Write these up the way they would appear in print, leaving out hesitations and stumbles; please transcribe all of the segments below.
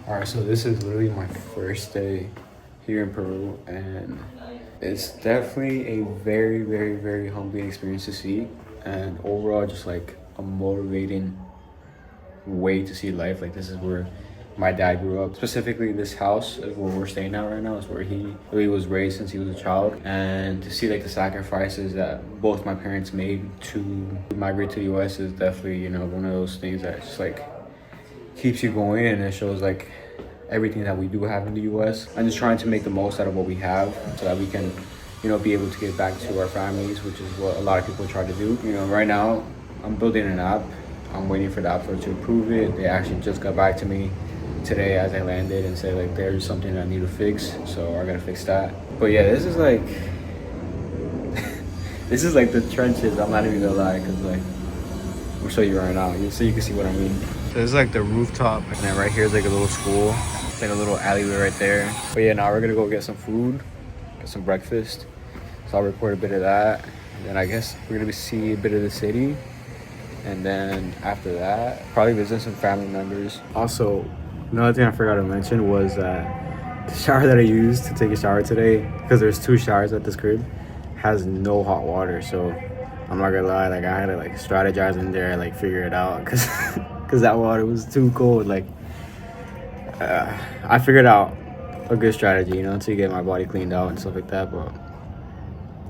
All right, so this is literally my first day here in Peru, and it's definitely a very, very, very humbling experience to see, and overall, just like a motivating way to see life. Like, this is where my dad grew up. Specifically, this house is where we're staying at right now. Is where he really was raised since he was a child, and to see like the sacrifices that both my parents made to migrate to the U.S. is definitely, one of those things that just like keeps you going, and it shows like everything that we do have in the US. I'm just trying to make the most out of what we have so that we can, be able to give back to our families, which is what a lot of people try to do. Right now I'm building an app. I'm waiting for the app store to approve it. They actually just got back to me today as I landed and said like there's something that I need to fix, so I gotta fix that. But yeah, this is like this is like the trenches. I'm not even gonna lie, because like I'll show you right now so you can see what I mean. So this is like the rooftop, and then right here is like a little school. It's like a little alleyway right there. But yeah, now we're gonna go get some food, get some breakfast. So I'll record a bit of that. And then I guess we're gonna see a bit of the city. And then after that, probably visit some family members. Also, another thing I forgot to mention was that the shower that I used to take a shower today, because there's 2 showers at this crib, has no hot water. So I'm not gonna lie, like I had to like strategize in there and like figure it out, because that water was too cold. Like I figured out a good strategy, to get my body cleaned out and stuff like that. But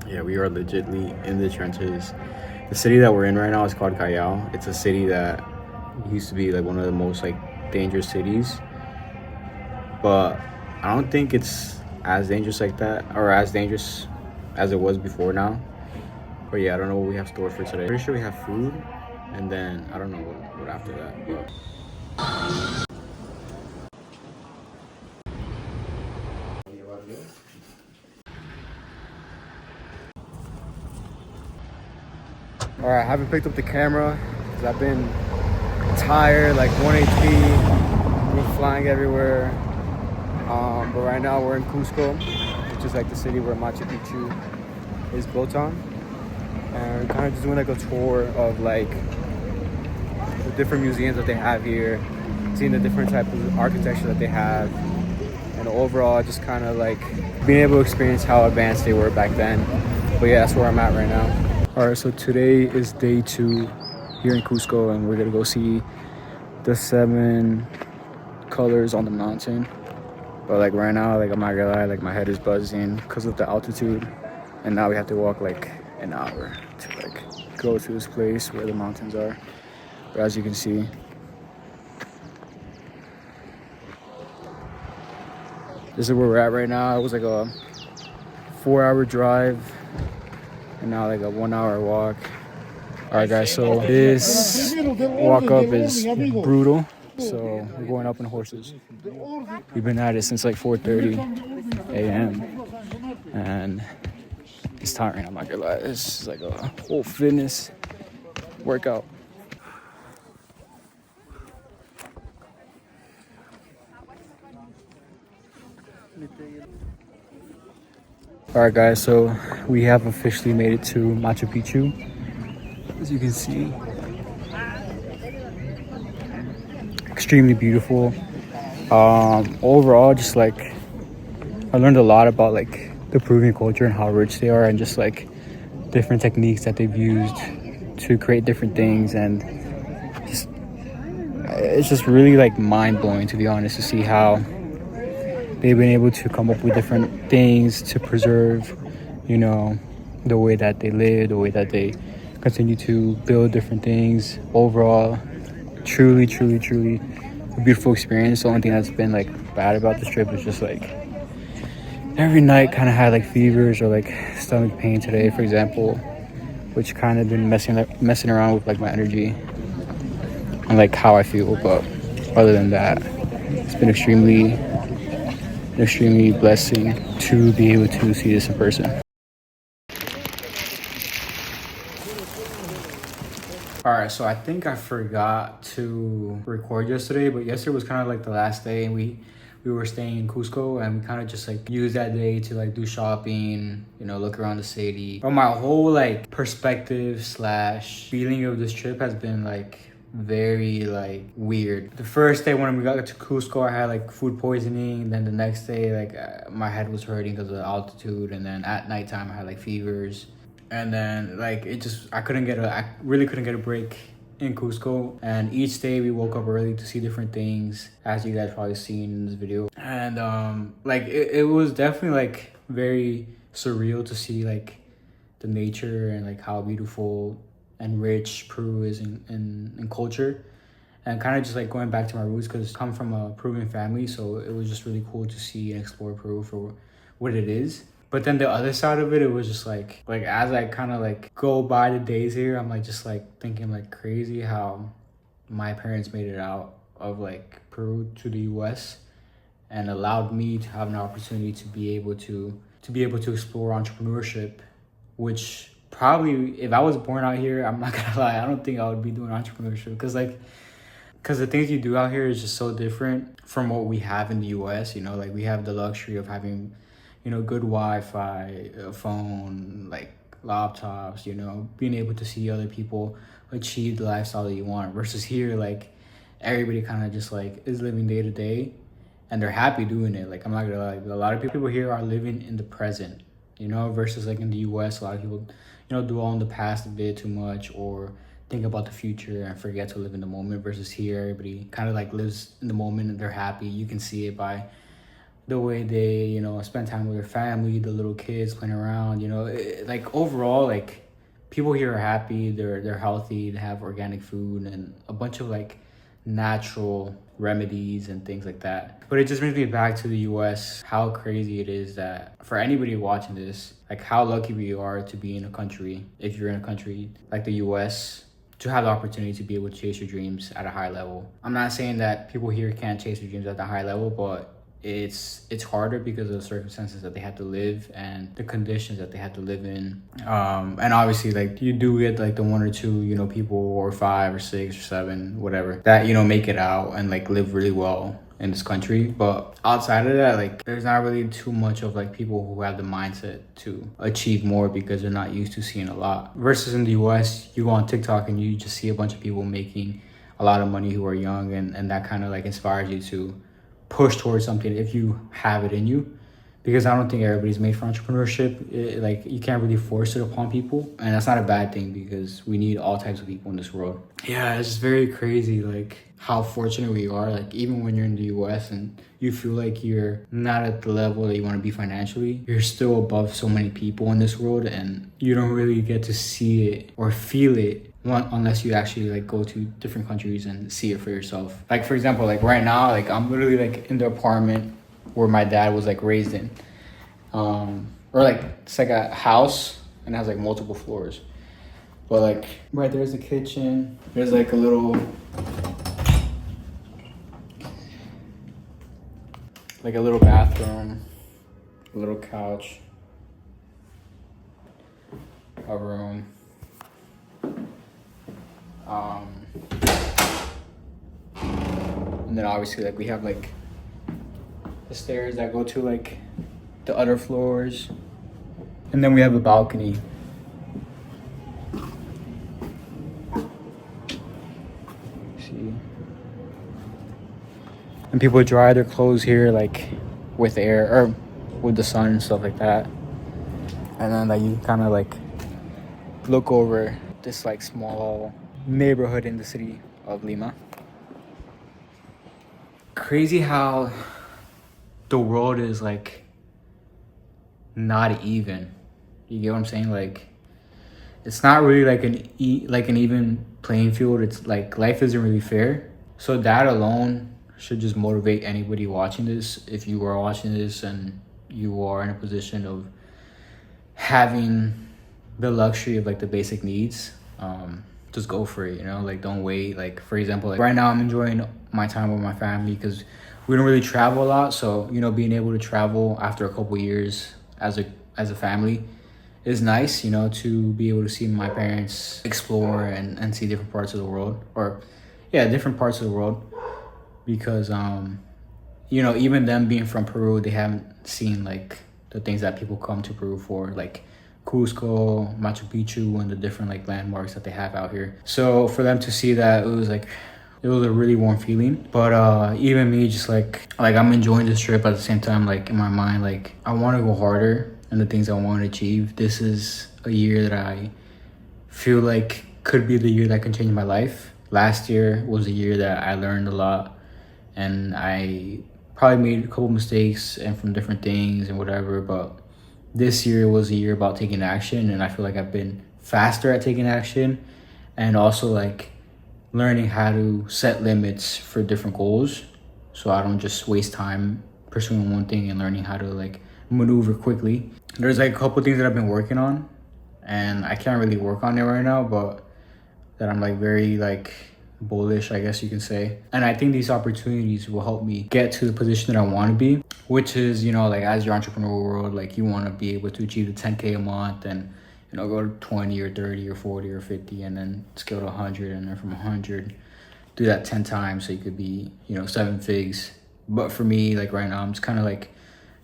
yeah, we are legitly in the trenches. The city that we're in right now is called Callao. It's a city that used to be like one of the most like dangerous cities, but I don't think it's as dangerous like that, or as dangerous as it was before now. But yeah, I don't know what we have stored for today. Pretty sure we have food, and then I don't know what after that. But all right, I haven't picked up the camera because I've been tired, like 1 HP, been flying everywhere. But right now we're in Cusco, which is like the city where Machu Picchu is built on. And we're kind of just doing like a tour of like the different museums that they have here, seeing the different type of architecture that they have, and overall just kind of like being able to experience how advanced they were back then. But yeah, that's where I'm at right now. All right, so today is day 2 here in Cusco, and we're gonna go see the 7 colors on the mountain. But like right now, like I'm not gonna lie, like my head is buzzing because of the altitude, and now we have to walk like an hour to like go to this place where the mountains are. But as you can see, this is where we're at right now. It was like a 4-hour drive, and now like a 1-hour walk. All right guys, so this walk up is brutal. So we're going up in horses. We've been at it since like 4:30 a.m. and it's tiring, I'm not gonna lie. This is like a whole fitness workout. All right guys, so we have officially made it to Machu Picchu. As you can see, extremely beautiful. Overall, just like I learned a lot about like the Peruvian culture and how rich they are, and just like different techniques that they've used to create different things. And just, it's just really like mind-blowing, to be honest, to see how they've been able to come up with different things to preserve, the way that they live, the way that they continue to build different things. Overall, truly a beautiful experience. The only thing that's been like bad about this trip is just like every night kind of had like fevers or like stomach pain today, for example, which kind of been messing around with like my energy and like how I feel. But other than that, it's been extremely blessing to be able to see this in person. All right, so I think I forgot to record yesterday, but yesterday was kind of like the last day, and we were staying in Cusco, and we kind of just like used that day to like do shopping, look around the city. But my whole like perspective slash feeling of this trip has been like very like weird. The first day when we got to Cusco, I had like food poisoning. And then the next day, like my head was hurting because of the altitude. And then at nighttime, I had like fevers. And then like I really couldn't get a break in Cusco. And each day we woke up early to see different things, as you guys probably seen in this video. And like it was definitely like very surreal to see like the nature and like how beautiful and rich Peru is in culture, and kind of just like going back to my roots because I come from a Peruvian family, so it was just really cool to see and explore Peru for what it is. But then the other side of it, it was just like as I kind of like go by the days here, I'm like just like thinking like crazy how my parents made it out of like Peru to the US and allowed me to have an opportunity to be able to explore entrepreneurship, which probably if I was born out here, I'm not gonna lie, I don't think I would be doing entrepreneurship because the things you do out here is just so different from what we have in the US. You know, like we have the luxury of having, you know, good Wi-Fi, a phone, like laptops, you know, being able to see other people achieve the lifestyle that you want, versus here, like everybody kind of just like is living day to day and they're happy doing it. Like I'm not gonna lie, a lot of people here are living in the present, you know, versus like in the US, a lot of people, you know, dwell on the past a bit too much or think about the future and forget to live in the moment, versus here everybody kind of like lives in the moment and they're happy. You can see it by the way they, you know, spend time with their family, the little kids playing around, you know, like overall, like people here are happy, they're healthy, they have organic food and a bunch of like natural remedies and things like that. But it just brings me back to the US, how crazy it is that for anybody watching this, like how lucky we are to be in a country, if you're in a country like the US, to have the opportunity to be able to chase your dreams at a high level. I'm not saying that people here can't chase their dreams at the high level, but it's harder because of the circumstances that they have to live and the conditions that they have to live in. And obviously, like you do get like the one or two, you know, people or 5 or 6 or 7, whatever, that, you know, make it out and like live really well in this country. But outside of that, like there's not really too much of like people who have the mindset to achieve more because they're not used to seeing a lot. Versus in the US, you go on TikTok and you just see a bunch of people making a lot of money who are young, and that kind of like inspires you to push towards something if you have it in you. Because I don't think everybody's made for entrepreneurship. Like you can't really force it upon people, and that's not a bad thing because we need all types of people in this world. Yeah, it's just very crazy like how fortunate we are. Like even when you're in the US and you feel like you're not at the level that you want to be financially, you're still above so many people in this world, and you don't really get to see it or feel it unless you actually like go to different countries and see it for yourself. Like for example, like right now, like I'm literally like in the apartment where my dad was like raised in, or like it's like a house and it has like multiple floors, but like right there's the kitchen, there's like a little bathroom, a little couch, a room, and then obviously like we have like the stairs that go to like the other floors, and then we have a balcony. See, and people dry their clothes here like with air or with the sun and stuff like that, and then like you kind of like look over this like small neighborhood in the city of Lima. Crazy how the world is like not even. You get what I'm saying? Like it's not really like an even playing field. It's like life isn't really fair. So that alone should just motivate anybody watching this. If you are watching this and you are in a position of having the luxury of like the basic needs, just go for it, you know, like don't wait. Like for example, like right now I'm enjoying my time with my family because we don't really travel a lot. So, you know, being able to travel after a couple years as a family is nice, you know, to be able to see my parents explore and see different parts of the world, or different parts of the world, because you know, even them being from Peru, they haven't seen like the things that people come to Peru for, like Cusco, Machu Picchu, and the different like landmarks that they have out here. So for them to see that, it was a really warm feeling. But even me, just like I'm enjoying this trip at the same time. Like in my mind, like I want to go harder and the things I want to achieve. This is a year that I feel like could be the year that can change my life. Last year was a year that I learned a lot, and I probably made a couple mistakes and from different things and whatever. But this year was a year about taking action, and I feel like I've been faster at taking action, and also like learning how to set limits for different goals, so I don't just waste time pursuing one thing, and learning how to like maneuver quickly. There's like a couple things that I've been working on, and I can't really work on it right now, but that I'm like very like bullish, I guess you can say. And I think these opportunities will help me get to the position that I want to be, which is, you know, like as your entrepreneurial world, like you want to be able to achieve the 10K a month, and you know, go to 20 or 30 or 40 or 50, and then scale to 100, and then from 100 do that 10 times so you could be, you know, 7 figs. But for me, like right now, I'm just kind of like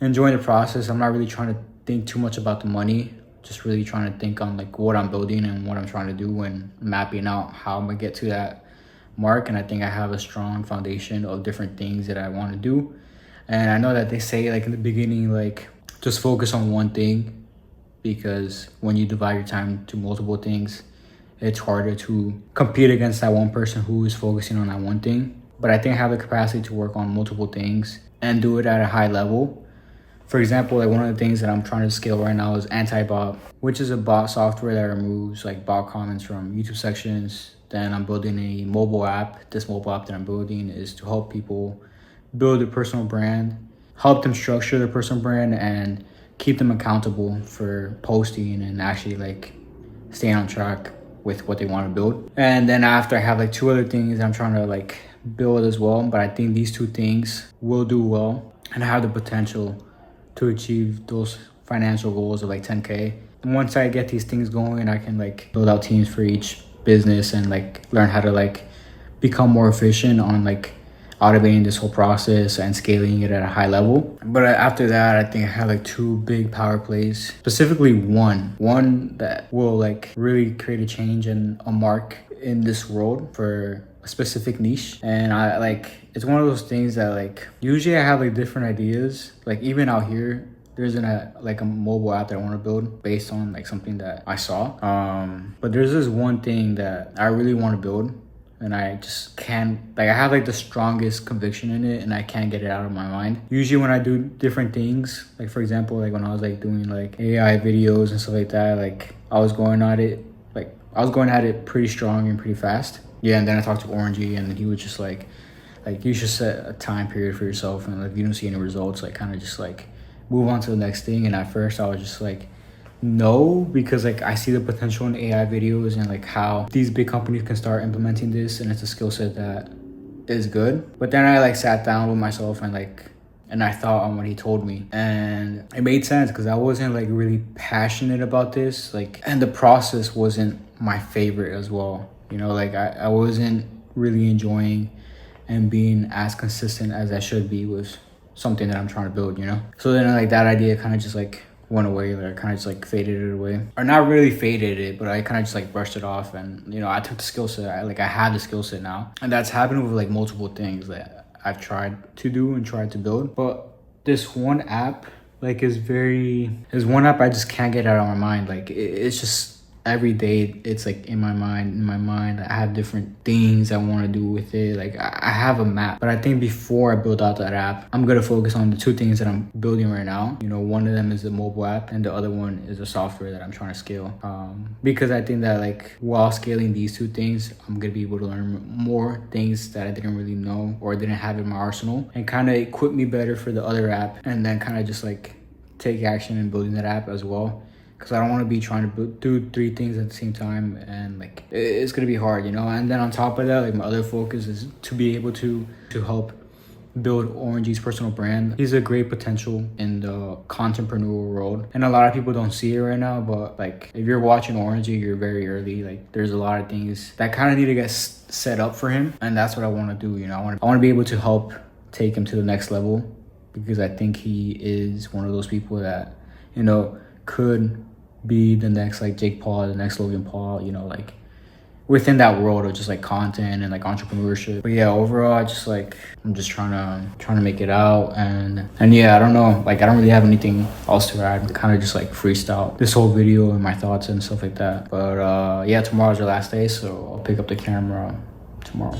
enjoying the process. I'm not really trying to think too much about the money, just really trying to think on like what I'm building and what I'm trying to do, and mapping out how I'm gonna get to that mark. And I think I have a strong foundation of different things that I want to do. And I know that they say like in the beginning, like just focus on one thing, because when you divide your time to multiple things, it's harder to compete against that one person who is focusing on that one thing. But I think I have the capacity to work on multiple things and do it at a high level. For example, like one of the things that I'm trying to scale right now is anti-bot, which is a bot software that removes like bot comments from YouTube sections. Then I'm building a mobile app. This mobile app that I'm building is to help people build a personal brand, help them structure their personal brand, and keep them accountable for posting and actually like staying on track with what they want to build. And then after, I have like 2 other things I'm trying to like build as well, but I think these 2 things will do well and have the potential to achieve those financial goals of like 10K. And once I get these things going, I can like build out teams for each business and like learn how to like become more efficient on like automating this whole process and scaling it at a high level. But after that, I think I have like 2 big power plays, specifically one that will like really create a change and a mark in this world for a specific niche. And I like, it's one of those things that like usually I have like different ideas. Like even out here, there's like a mobile app that I want to build based on like something that I saw. But there's this one thing that I really want to build, and I just can't, like I have like the strongest conviction in it, and I can't get it out of my mind. Usually when I do different things, like for example, like when I was like doing like AI videos and stuff like that, like I was going at it pretty strong and pretty fast. Yeah, and then I talked to Orangey, and he was just like you should set a time period for yourself, and like if you don't see any results, like kind of just like move on to the next thing. And at first I was just like, no, because like I see the potential in AI videos and like how these big companies can start implementing this, and it's a skill set that is good. But then I like sat down with myself and I thought on what he told me, and it made sense because I wasn't like really passionate about this, like, and the process wasn't my favorite as well. You know, like I wasn't really enjoying and being as consistent as I should be with something that I'm trying to build, you know? So then like that idea kind of just like went away. Like I kind of just like faded it away, or not really faded it, but I kind of just like brushed it off. And you know, I took the skill set. I had the skill set now, and that's happened with like multiple things that I've tried to do and tried to build. But this one app like is one app I just can't get out of my mind. Like it's just every day it's like in my mind. I have different things I want to do with it. Like I have a map, but I think before I build out that app, I'm gonna focus on the 2 things that I'm building right now. You know, one of them is the mobile app, and the other one is a software that I'm trying to scale. Because I think that like while scaling these 2 things, I'm gonna be able to learn more things that I didn't really know or didn't have in my arsenal, and kind of equip me better for the other app, and then kind of just like take action in building that app as well. Because I don't want to be trying to do 3 things at the same time, and like it's gonna be hard, you know. And then on top of that, like my other focus is to be able to help build Orangey's personal brand. He's a great potential in the contentpreneur world, and a lot of people don't see it right now. But like if you're watching Orangey, you're very early. Like there's a lot of things that kind of need to get set up for him, and that's what I want to do. You know, I want to be able to help take him to the next level, because I think he is one of those people that, you know, could be the next like Jake Paul, the next Logan Paul, you know, like within that world of just like content and like entrepreneurship. But yeah, overall, I just like I'm just trying to make it out, and yeah, I don't know, like I don't really have anything else to add. Kind of just like freestyle this whole video and my thoughts and stuff like that. But yeah, tomorrow's our last day, so I'll pick up the camera tomorrow.